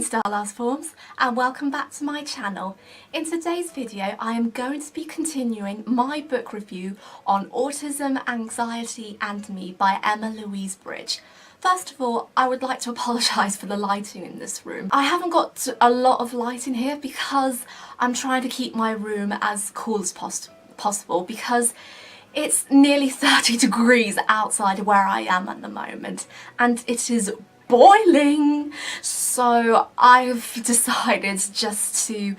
Starlast Forms and welcome back to my channel. In today's video I am going to be continuing my book review on Autism, Anxiety and Me by Emma Louise Bridge. First of all, I would like to apologise for the lighting in this room. I haven't got a lot of light in here because I'm trying to keep my room as cool as possible because it's nearly 30 degrees outside where I am at the moment and it is boiling, so I've decided just to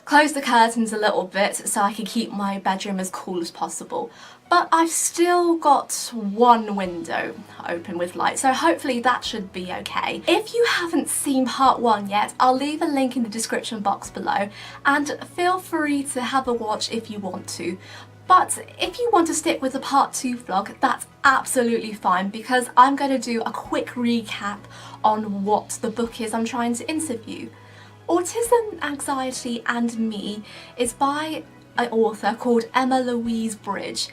close the curtains a little bit so I can keep my bedroom as cool as possible. But I've still got one window open with light, so hopefully that should be okay. If you haven't seen part 1 yet, I'll leave a link in the description box below and feel free to have a watch if you want to. But if you want to stick with the part 2 vlog, that's absolutely fine because I'm going to do a quick recap on what the book is I'm trying to interview. Autism, Anxiety and Me is by an author called Emma Louise Bridge.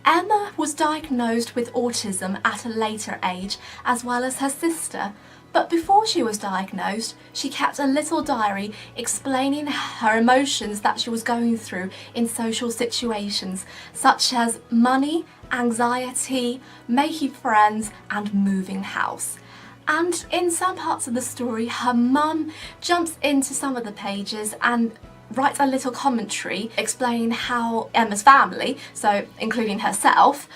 Emma was diagnosed with autism at a later age, as well as her sister. But before she was diagnosed, she kept a little diary explaining her emotions that she was going through in social situations, such as money, anxiety, making friends and moving house. And in some parts of the story, her mum jumps into some of the pages and writes a little commentary explaining how Emma's family, so including herself,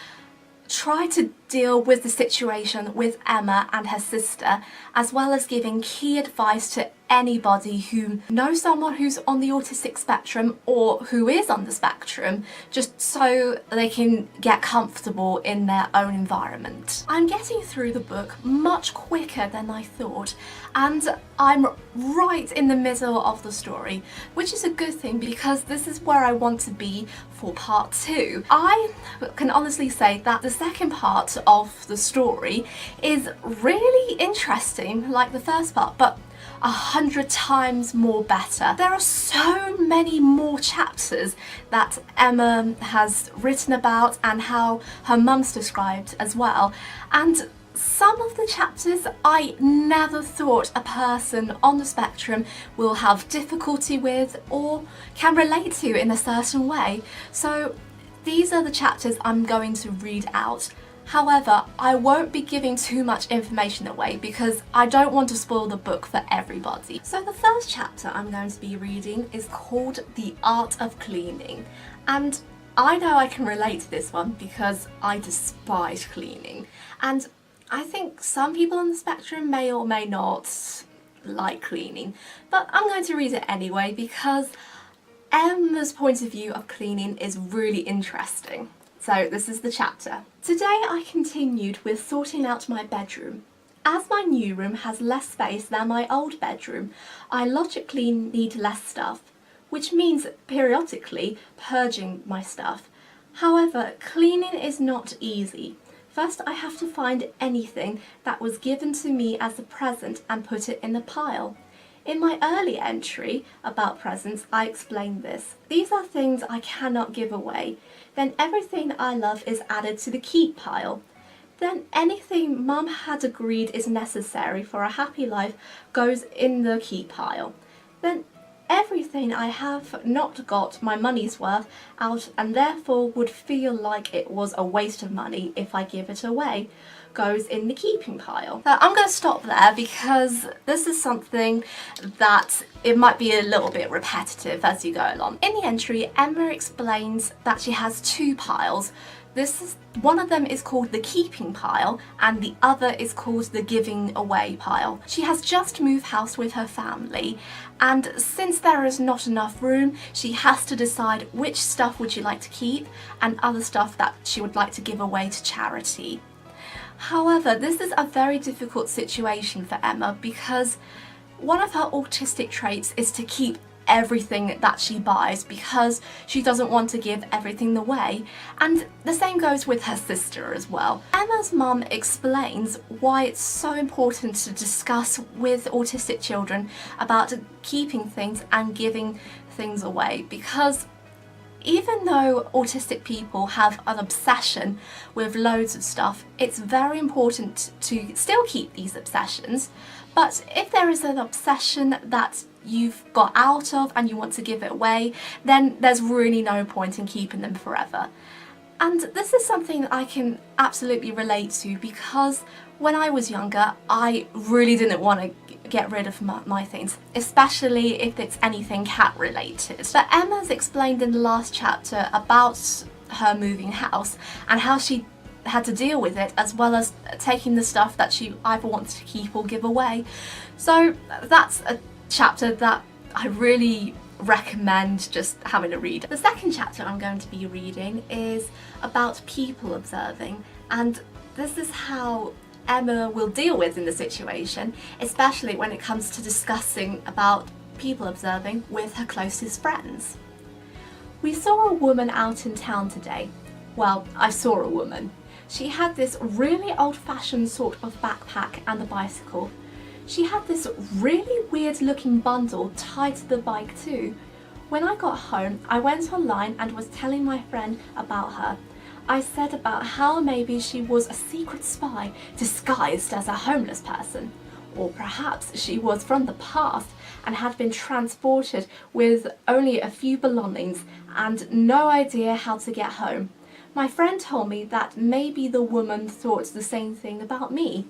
try to deal with the situation with Emma and her sister, as well as giving key advice to anybody who knows someone who's on the autistic spectrum or who is on the spectrum, just so they can get comfortable in their own environment. I'm getting through the book much quicker than I thought, and I'm right in the middle of the story, which is a good thing because this is where I want to be for part 2. I can honestly say that the second part of the story is really interesting, like the first part, but 100 times more better. There are so many more chapters that Emma has written about and how her mum's described as well, and some of the chapters I never thought a person on the spectrum will have difficulty with or can relate to in a certain way. So these are the chapters I'm going to read out. However, I won't be giving too much information away because I don't want to spoil the book for everybody. So the first chapter I'm going to be reading is called The Art of Cleaning, and I know I can relate to this one because I despise cleaning, and I think some people on the spectrum may or may not like cleaning, but I'm going to read it anyway because Emma's point of view of cleaning is really interesting. So this is the chapter. Today I continued with sorting out my bedroom. As my new room has less space than my old bedroom, I logically need less stuff, which means periodically purging my stuff. However, cleaning is not easy. First I have to find anything that was given to me as a present and put it in a pile. In my early entry about presents, I explained this. These are things I cannot give away. Then everything I love is added to the keep pile. Then anything Mum had agreed is necessary for a happy life goes in the keep pile. Then everything I have not got my money's worth out and therefore would feel like it was a waste of money if I give it away goes in the keeping pile. Now, I'm going to stop there because this is something that it might be a little bit repetitive as you go along. In the entry, Emma explains that she has 2 piles. One of them is called the keeping pile and the other is called the giving away pile. She has just moved house with her family, and since there is not enough room, she has to decide which stuff would she like to keep and other stuff that she would like to give away to charity. However, this is a very difficult situation for Emma because one of her autistic traits is to keep everything that she buys because she doesn't want to give everything away, and the same goes with her sister as well. Emma's mum explains why it's so important to discuss with autistic children about keeping things and giving things away because even though autistic people have an obsession with loads of stuff, it's very important to still keep these obsessions. But if there is an obsession that you've got out of and you want to give it away, then there's really no point in keeping them forever. And this is something I can absolutely relate to, because when I was younger, I really didn't want to get rid of my things, especially if it's anything cat related. But Emma's explained in the last chapter about her moving house and how she had to deal with it, as well as taking the stuff that she either wanted to keep or give away. So that's a chapter that I really recommend just having a read. The second chapter I'm going to be reading is about people observing, and this is how Emma will deal with in the situation, especially when it comes to discussing about people observing with her closest friends. We saw a woman out in town today. Well, I saw a woman. She had this really old-fashioned sort of backpack and a bicycle. She had this really weird looking bundle tied to the bike too. When I got home, I went online and was telling my friend about her. I said about how maybe she was a secret spy disguised as a homeless person. Or perhaps she was from the past and had been transported with only a few belongings and no idea how to get home. My friend told me that maybe the woman thought the same thing about me.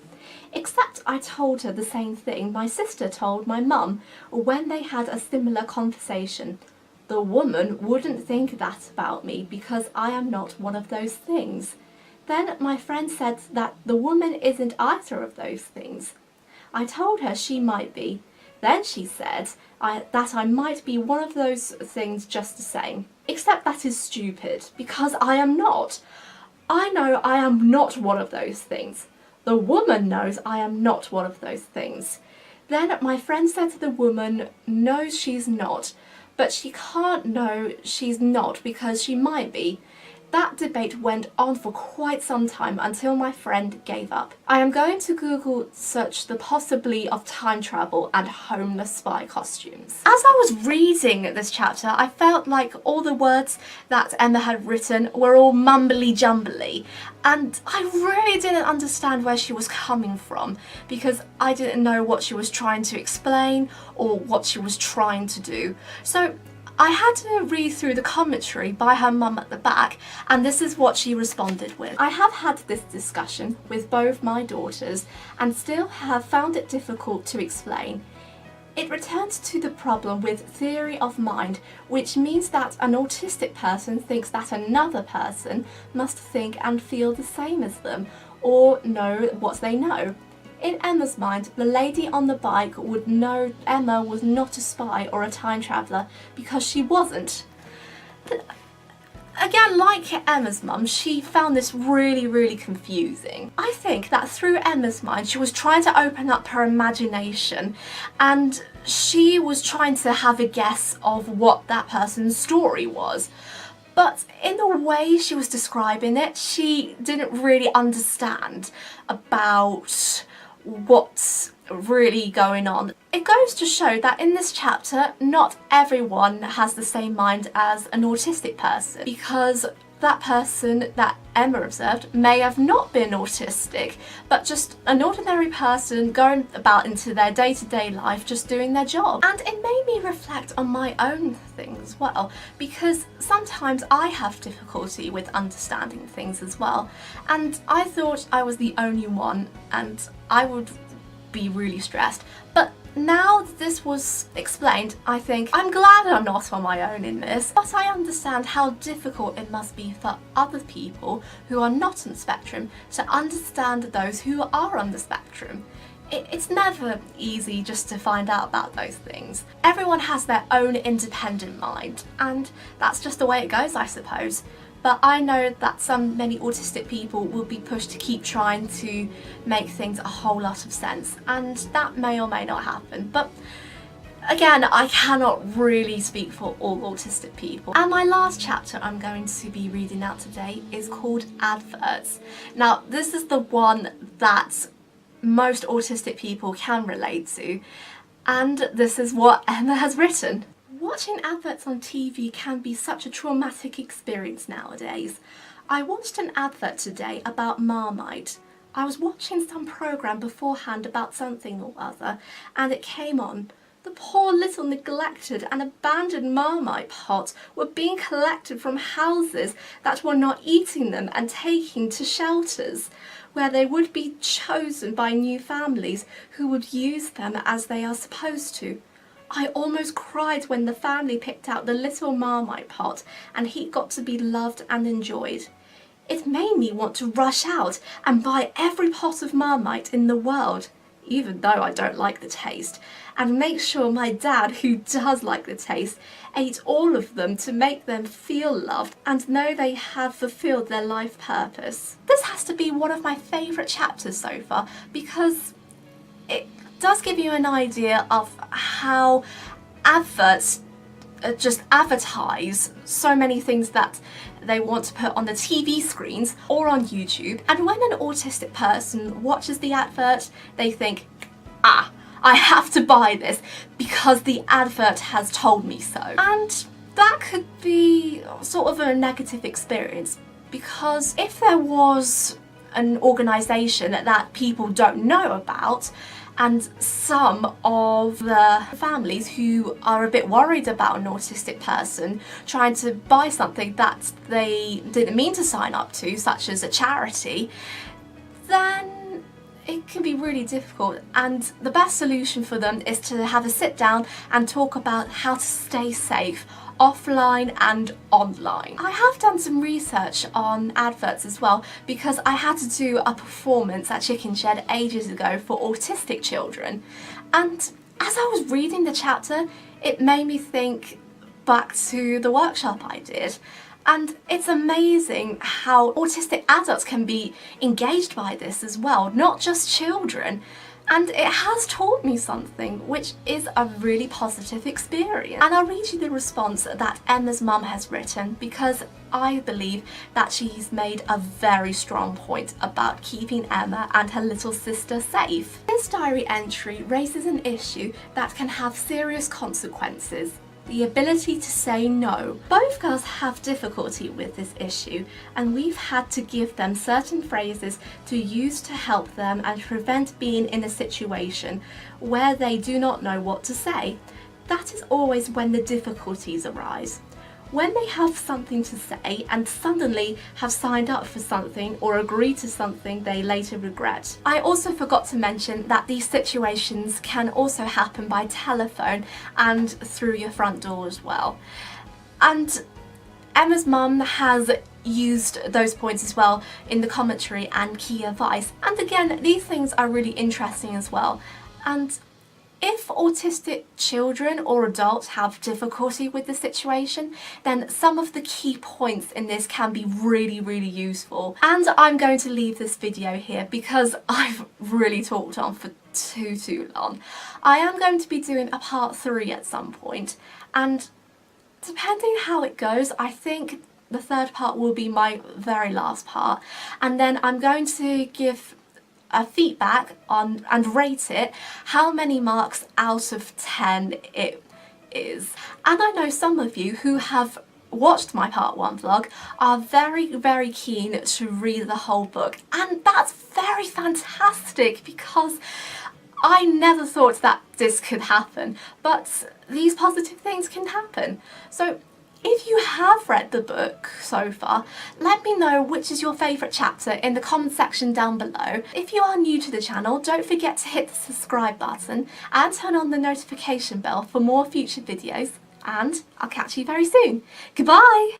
Except I told her the same thing my sister told my mum when they had a similar conversation. The woman wouldn't think that about me because I am not one of those things. Then my friend said that the woman isn't either of those things. I told her she might be. Then she said that I might be one of those things just the same. Except that is stupid, because I am not. I know I am not one of those things. The woman knows I am not one of those things. Then my friend said to the woman, no, she's not, but she can't know she's not because she might be. That debate went on for quite some time until my friend gave up. I am going to Google search the possibility of time travel and homeless spy costumes. As I was reading this chapter, I felt like all the words that Emma had written were all mumbly jumbly, and I really didn't understand where she was coming from because I didn't know what she was trying to explain or what she was trying to do. So I had to read through the commentary by her mum at the back, and this is what she responded with. I have had this discussion with both my daughters and still have found it difficult to explain. It returns to the problem with theory of mind, which means that an autistic person thinks that another person must think and feel the same as them, or know what they know. In Emma's mind, the lady on the bike would know Emma was not a spy or a time traveller because she wasn't. But again, like Emma's mum, she found this really confusing. I think that through Emma's mind, she was trying to open up her imagination and she was trying to have a guess of what that person's story was. But in the way she was describing it, she didn't really understand about what's really going on. It goes to show that in this chapter, not everyone has the same mind as an autistic person, because that person that Emma observed may have not been autistic, but just an ordinary person going about into their day-to-day life, just doing their job. And it made me reflect on my own thing as well, because sometimes I have difficulty with understanding things as well, and I thought I was the only one and I would be really stressed. But now that this was explained, I think I'm glad I'm not on my own in this, but I understand how difficult it must be for other people who are not on the spectrum to understand those who are on the spectrum. It's never easy just to find out about those things. Everyone has their own independent mind, and that's just the way it goes, I suppose. But I know that many autistic people will be pushed to keep trying to make things a whole lot of sense, and that may or may not happen. But again, I cannot really speak for all autistic people. And my last chapter I'm going to be reading out today is called Adverts. Now, this is the one that most autistic people can relate to, and this is what Emma has written. Watching adverts on TV can be such a traumatic experience nowadays. I watched an advert today about Marmite. I was watching some programme beforehand about something or other, and it came on. The poor little neglected and abandoned Marmite pots were being collected from houses that were not eating them and taken to shelters, where they would be chosen by new families who would use them as they are supposed to. I almost cried when the family picked out the little Marmite pot and he got to be loved and enjoyed. It made me want to rush out and buy every pot of Marmite in the world, even though I don't like the taste, and make sure my dad, who does like the taste, ate all of them to make them feel loved and know they have fulfilled their life purpose. This has to be one of my favourite chapters so far because it does give you an idea of how adverts just advertise so many things that they want to put on the TV screens or on YouTube, and when an autistic person watches the advert they think, I have to buy this because the advert has told me so. And that could be sort of a negative experience, because if there was an organisation that people don't know about, and some of the families who are a bit worried about an autistic person trying to buy something that they didn't mean to sign up to, such as a charity, then it can be really difficult, and the best solution for them is to have a sit down and talk about how to stay safe offline and online. I have done some research on adverts as well, because I had to do a performance at Chicken Shed ages ago for autistic children, and as I was reading the chapter it made me think back to the workshop I did. And it's amazing how autistic adults can be engaged by this as well, not just children. And it has taught me something, which is a really positive experience. And I'll read you the response that Emma's mum has written, because I believe that she's made a very strong point about keeping Emma and her little sister safe. This diary entry raises an issue that can have serious consequences: the ability to say no. Both girls have difficulty with this issue, and we've had to give them certain phrases to use to help them and prevent being in a situation where they do not know what to say. That is always when the difficulties arise. When they have something to say and suddenly have signed up for something or agreed to something they later regret. I also forgot to mention that these situations can also happen by telephone and through your front door as well. And Emma's mum has used those points as well in the commentary and key advice. And again, these things are really interesting as well. And if autistic children or adults have difficulty with the situation, then some of the key points in this can be really, really useful. And I'm going to leave this video here because I've really talked on for too long. I am going to be doing a part 3 at some point, and depending how it goes, I think the third part will be my very last part, and then I'm going to give a feedback on and rate it how many marks out of 10 it is. And I know some of you who have watched my part 1 vlog are very keen to read the whole book, and that's very fantastic because I never thought that this could happen, but these positive things can happen. So if you have read the book so far, let me know which is your favourite chapter in the comment section down below. If you are new to the channel, don't forget to hit the subscribe button and turn on the notification bell for more future videos, and I'll catch you very soon. Goodbye!